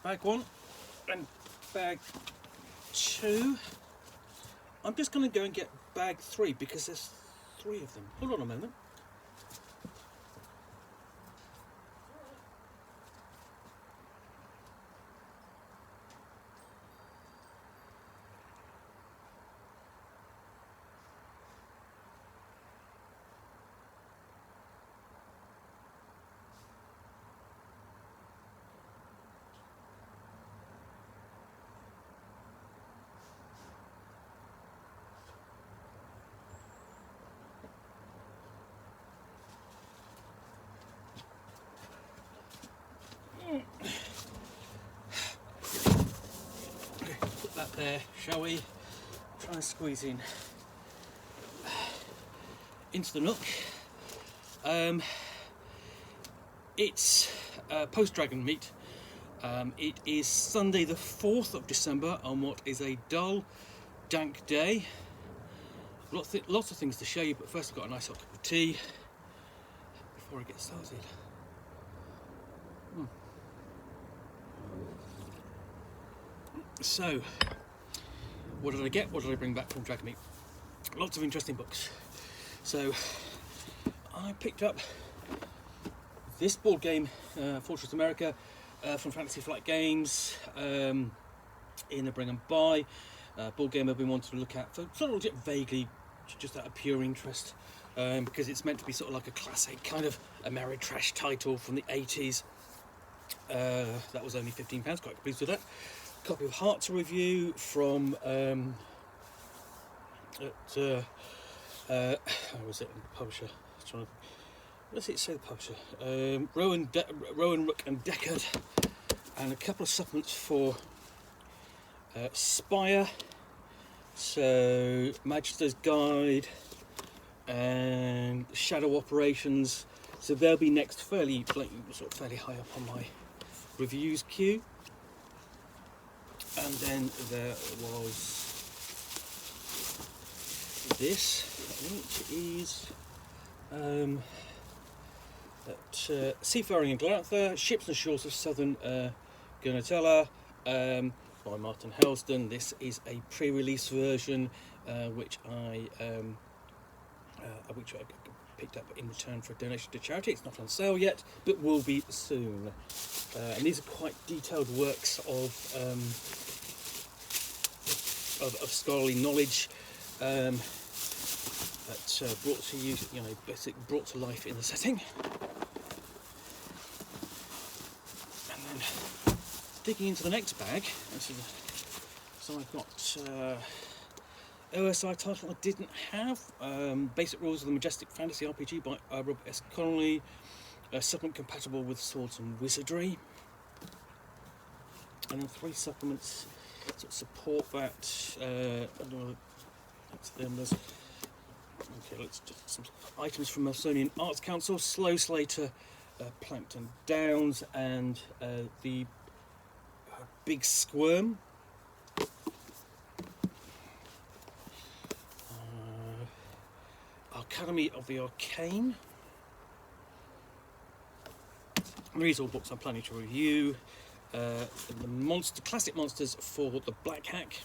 bag 1 and bag 2. I'm just going to go and get bag 3 because there's 3 of them. Hold on a moment. Okay, put that there, shall we? Try and squeeze into the Nook. It's post DragonMeet. It is Sunday the 4th of December on what is a dull, dank day. Lots of things to show you, but first I've got a nice hot cup of tea before I get started. So, what did I get? What did I bring back from DragonMeet? Lots of interesting books. So, I picked up this board game, Fortress America, from Fantasy Flight Games, in the Bring and Buy. Board game I've been wanting to look at for sort of vaguely, just out of pure interest, because it's meant to be sort of like a classic kind of Ameritrash title from the 80s. That was only £15, quite pleased with that. Copy of Heart to review from where was it? Publisher. What does it say? The publisher. Rowan, Rook, and Decard, and a couple of supplements for Spire. So Magister's Guide and Shadow Operations. So they'll be next, fairly high up on my reviews queue. And then there was this, which is Seafaring in Glarantha, Ships and Shores of Southern Guernatella, by Martin Helston. This is a pre-release version, which I picked up in return for a donation to charity. It's not on sale yet, but will be soon. And these are quite detailed works of scholarly knowledge that brought to you, brought to life in the setting. And then digging into the next bag, so I've got OSI title I didn't have, Basic Rules of the Majestic Fantasy RPG by Robert S. Connolly, supplement compatible with Swords and Wizardry, and then 3 supplements that support that. Okay, let's just some items from Melsonian Arts Council, Slow Slater, Plankton Downs, and the Big Squirm. Academy of the Arcane. These are all books I'm planning to review. The classic monsters for the Black Hack.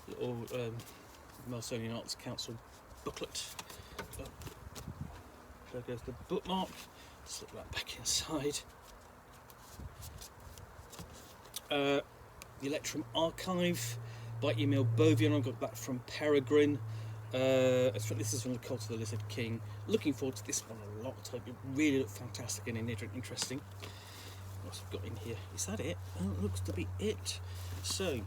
Little Melsonian Arts Council booklet. There goes the bookmark. Slip that back inside. The Electrum Archive by Emil Bovian. I got that from Pelgrane. This is from the Cult of the Lizard King. Looking forward to this one a lot. It really looked fantastic and interesting. What else I've got in here? Is that it? Oh, it looks to be it. So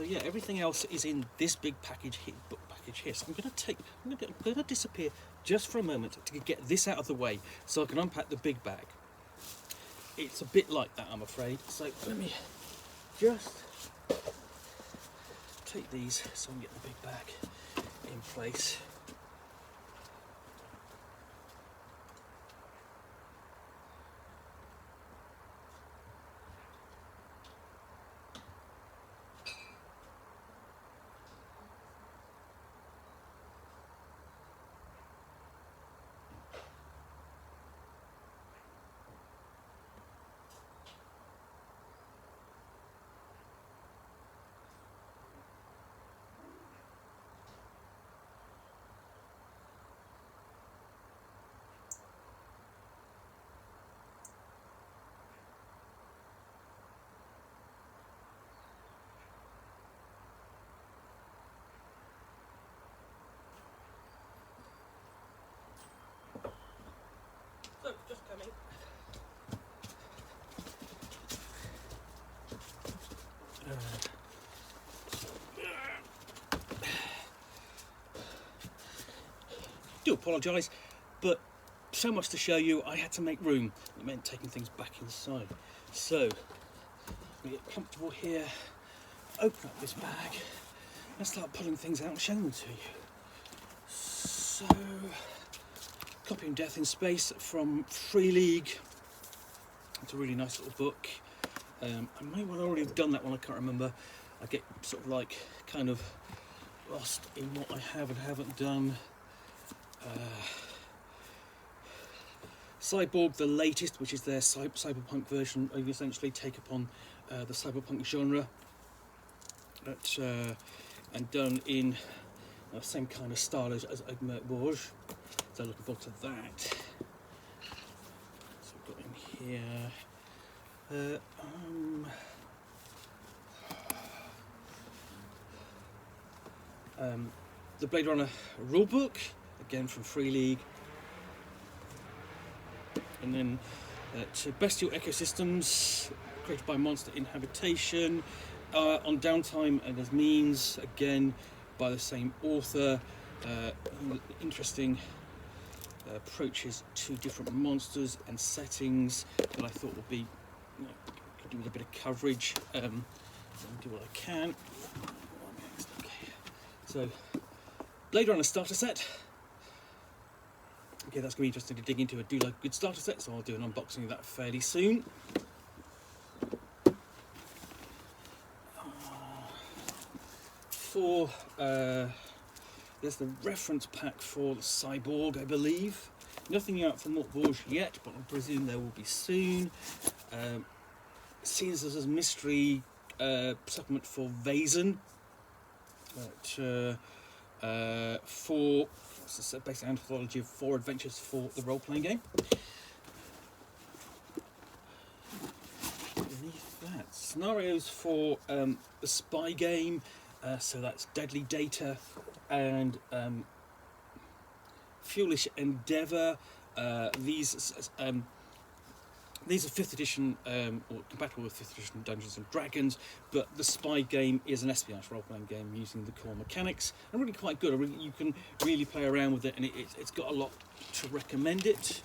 yeah, everything else is in this big package here, book package here. So I'm going to disappear just for a moment to get this out of the way, so I can unpack the big bag. It's a bit like that, I'm afraid. So let me just take these so I can get the big bag in place. Jackmate. Do apologise, but so much to show you, I had to make room. It meant taking things back inside. So, we get comfortable here, open up this bag, and start pulling things out and showing them to you. So, Copying Death in Space from Free League. It's a really nice little book. I may well already have done that one, I can't remember. I get sort of like kind of lost in what I have and haven't done. Cyborg, the latest, which is their cyberpunk version, you essentially take upon the cyberpunk genre, and done in the same kind of style as Bourge. So looking forward to that. So we've got in here. The Blade Runner rulebook, again from Free League. And then Bestial Ecosystems, created by Monster Inhabitation, on Downtime and as Means, again by the same author. Interesting approaches to different monsters and settings that I thought would be, could do with a bit of coverage. So I'll do what I can. Okay. So, Blade Runner starter set. Okay, that's going to be interesting to dig into. I do like a good starter set, so I'll do an unboxing of that fairly soon. There's the reference pack for the Cyborg, I believe. Nothing out for Mort Bourge yet, but I presume there will be soon. Seen as a mystery supplement for Vazen. For it's a basic anthology of 4 adventures for the role-playing game. Beneath that, scenarios for the spy game, so that's Deadly Data and Foolish Endeavour. These are 5th edition, or compatible with 5th edition Dungeons and Dragons, but the spy game is an espionage role-playing game using the core mechanics, and really quite good. You can really play around with it, and it's got a lot to recommend it.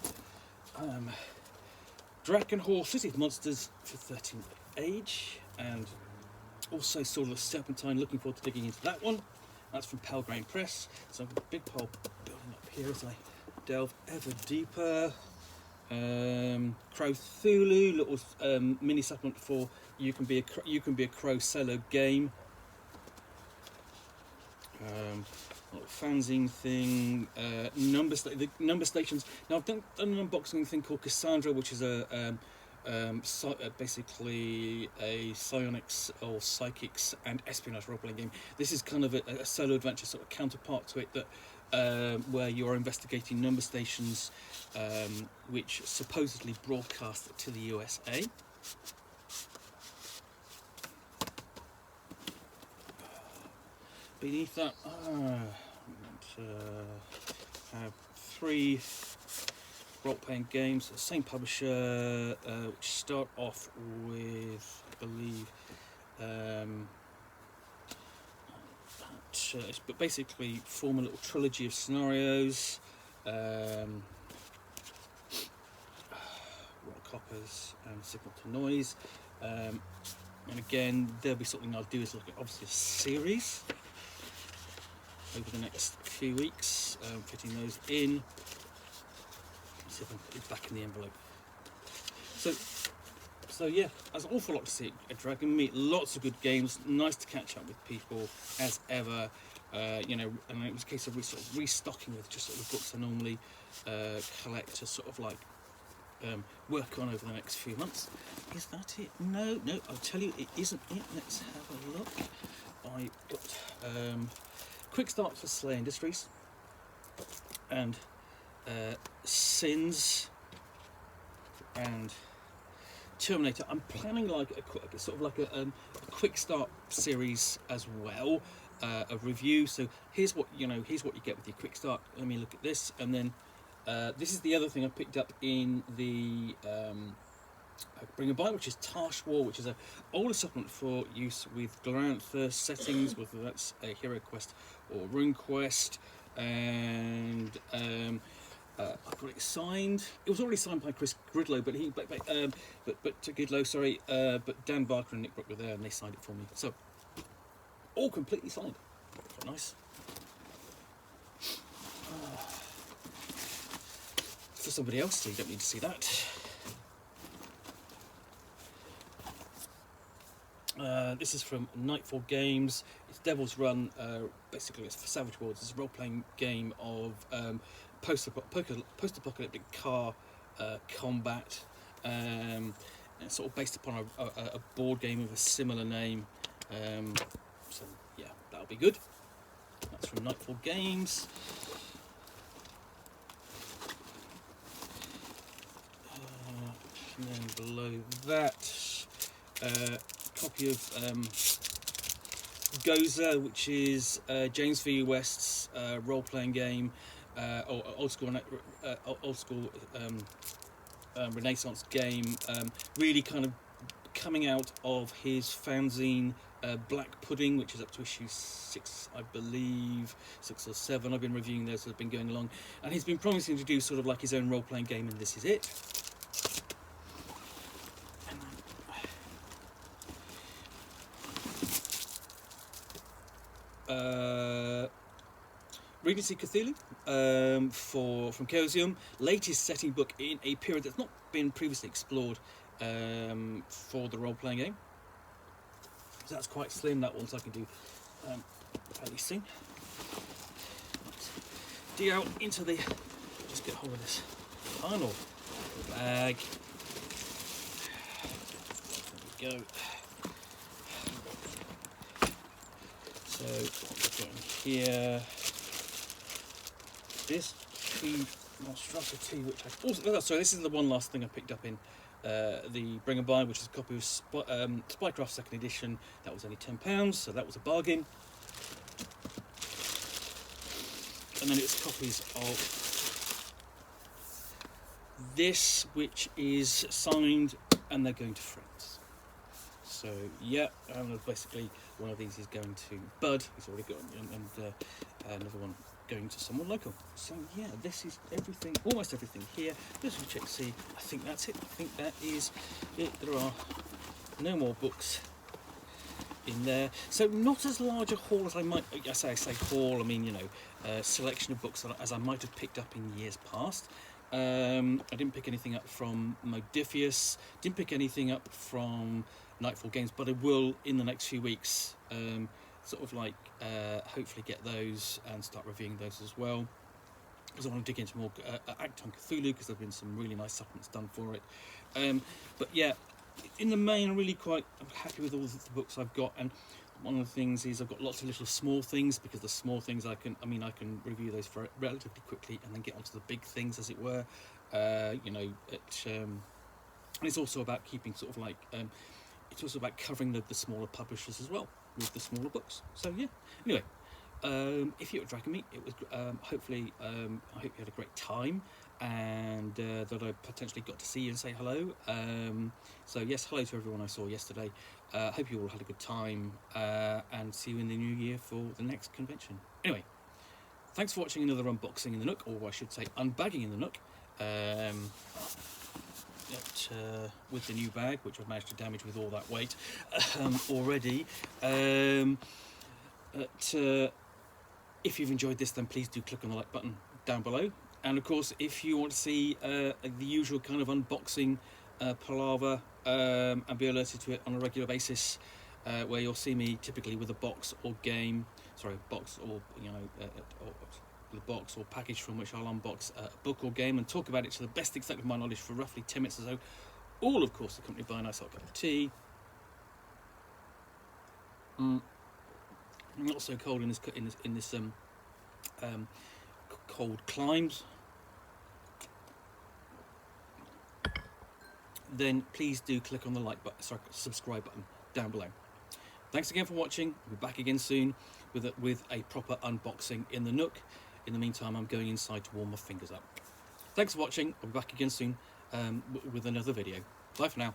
Dragon Hall City of Monsters for 13th age, and also Sword of the Serpentine, looking forward to digging into that one. That's from Pelgrane Press, so I've got a big pile building up here as I delve ever deeper. Cthulhu, little mini supplement for you can be a crow solo game. Little fanzine thing. The number stations. Now I've done an unboxing thing called Cassandra, which is basically a psionics or psychics and espionage role-playing game. This is kind of a solo adventure sort of counterpart to it, that where you're investigating number stations which supposedly broadcast to the USA. Beneath that, have 3 role-playing games, the same publisher, which start off with, I believe, but basically form a little trilogy of scenarios. Rock Hoppers and Signal to Noise, and again there'll be something I'll do is look at obviously a series over the next few weeks, fitting those in. See if I can put it back in the envelope. So yeah, there's an awful lot to see at DragonMeet. Lots of good games. Nice to catch up with people as ever. And it was a case of sort of restocking with just sort of books I normally collect to sort of like work on over the next few months. Is that it? No, I'll tell you it isn't it. Let's have a look. I got Quick Start for Slay Industries and Sins and Terminator. I'm planning like a sort of like a quick start series as well, a review. So here's what you get with your quick start. Let me look at this, and then This is the other thing I picked up in the Bring a Buy, which is Tarsh War, which is an older supplement for use with Glorantha settings, whether that's a Hero Quest or Rune Quest, and I got it signed. It was already signed by Chris Gridlow, but Gidlow, sorry, but Dan Barker and Nick Brook were there, and they signed it for me. So all completely signed. Quite nice. For somebody else, so you don't need to see that. This is from Nightfall Games. It's Devil's Run. Basically, it's for Savage Worlds. It's a role-playing game of post-apocalyptic car combat. And it's sort of based upon a board game of a similar name. So yeah, that'll be good. That's from Nightfall Games. And then below that, copy of Goza, which is James V. West's role-playing game, or old school Renaissance game. Really kind of coming out of his fanzine Black Pudding, which is up to issue 6, I believe, 6 or 7. I've been reviewing those, so I've been going along, and he's been promising to do sort of like his own role-playing game, and this is it. Regency Cthulhu from Chaosium, latest setting book in a period that's not been previously explored for the role-playing game. So that's quite slim, that one, so I can do fairly soon. Dig out into the, just get hold of this final bag. There we go. So what we've got in here, this Tree Monstrosity, which I also, sorry, this is the one last thing I picked up in the Bring a Buy, which is a copy of Spycraft 2nd edition. That was only £10, so that was a bargain. And then it's copies of this, which is signed, and they're going to friends. So yeah, and basically one of these is going to Bud, he's already got, and another one going to someone local. So yeah, this is everything, almost everything here. Let's check, see, I think that's it. I think that is it. There are no more books in there. So not as large a haul as I might, I say haul, I mean, you know, selection of books as I might have picked up in years past. I didn't pick anything up from Modiphius, didn't pick anything up from Nightfall Games, but I will in the next few weeks sort of like hopefully get those and start reviewing those as well, because I want to dig into more Act on Cthulhu, because there have been some really nice supplements done for it. But yeah, in the main I'm happy with all the books I've got, and one of the things is I've got lots of little small things, because the small things I can review those for relatively quickly and then get onto the big things, as it were. You know, and it's also about keeping sort of like it's also about covering the smaller publishers as well with the smaller books. So yeah, anyway, if you're at DragonMeet, it was hopefully I hope you had a great time, and that I potentially got to see you and say hello. So yes, hello to everyone I saw yesterday. Hope you all had a good time, and see you in the new year for the next convention. Anyway, thanks for watching another unboxing in the Nook, or I should say unbagging in the Nook, with the new bag, which I've managed to damage with all that weight already. If you've enjoyed this, then please do click on the like button down below, and of course if you want to see the usual kind of unboxing palaver, and be alerted to it on a regular basis, where you'll see me typically with a box or game, sorry, box or, you know, or the box or package from which I'll unbox a book or game and talk about it to the best extent of my knowledge for roughly 10 minutes or so, all of course accompanied by a nice hot cup of tea. Not so cold in this cold climes. Then please do click on the like button, sorry, subscribe button down below. Thanks again for watching. We'll be back again soon with a proper unboxing in the Nook. In the meantime, I'm going inside to warm my fingers up. thanks for watching. I'll be back again soon with another video. Bye for now.